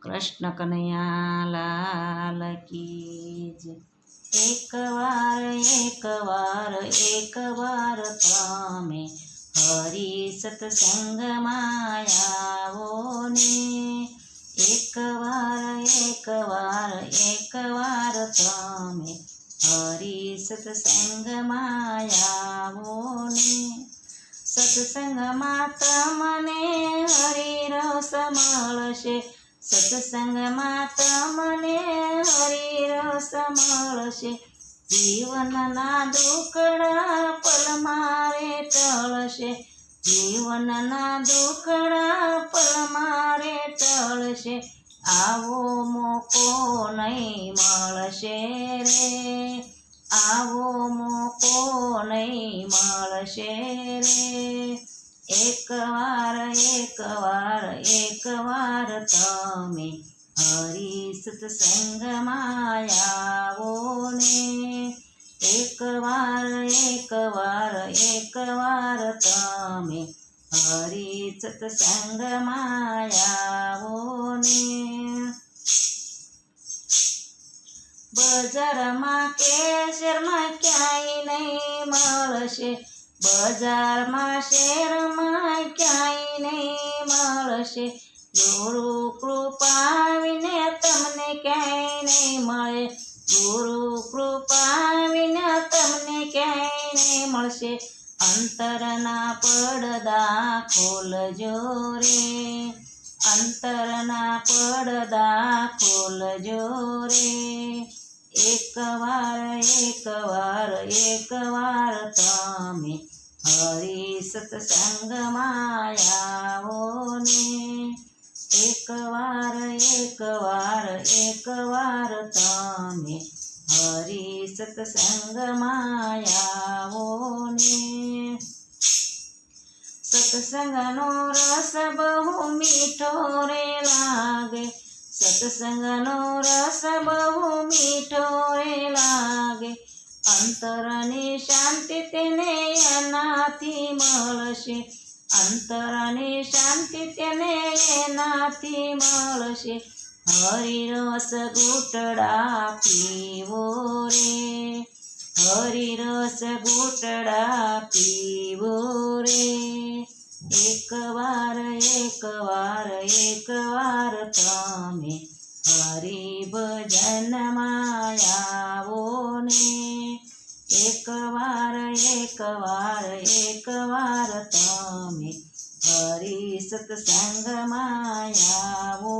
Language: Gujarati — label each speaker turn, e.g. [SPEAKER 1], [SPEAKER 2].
[SPEAKER 1] કૃષ્ણ કનૈયા લાલ કી જય। એકવાર તમે હરી સત્સંગમાં આવો ને। એકવાર તમે હરી સત્સંગમાં આવો ને। સત્સંગમાં તમને હરિરસ મળશે, સત્સંગમાં તમને હરિરસ મળશે। જીવનના દુઃખડા પલ મારે ટળશે, જીવનના દુઃખડા પલ મારે ટળશે। આવો મોકો નહીં મળશે રે, આવો મોકો નહીં મળશે રે। એકવાર તમે હરી સત્સંગમાં આવો ને। એકવાર તમે હરી સત્સંગમાં આવો ને। બજારમાં કે શહેરમાં ક્યાંય નહીં મળશે, બજારમાં શહેરમાં ક્યાંય નહીં મળશે। ગુરુ કૃપા વિને તમને ક્યાંય નહીં મળે, ગુરુ કૃપા વિને તમને ક્યાંય નહીં મળશે। અંતરના પડદા ખોલજો રે, અંતરના પડદા ખોલજો રે। એકવાર તમે હરી સત્સંગમાં આવો ને। એકવાર તમે હરી સત્સંગમાં આવો ને। સત્સંગનો રસ બહુ મીઠો રે લાગે, સત્સંગનો રસ બહુ મીઠો રે લાગે। અંતરની શાંતિ તેને એનાથી મળશે, અંતરની શાંતિ તેને એનાથી મળશે। હરિરસ ઘૂંટડા પીવો રે, હરિરસ ઘૂંટડા પીવો રે। એકવાર તમે હરિ ભજનમાં આવો ને। એકવાર તમે હરી સત્સંગમાં આવો।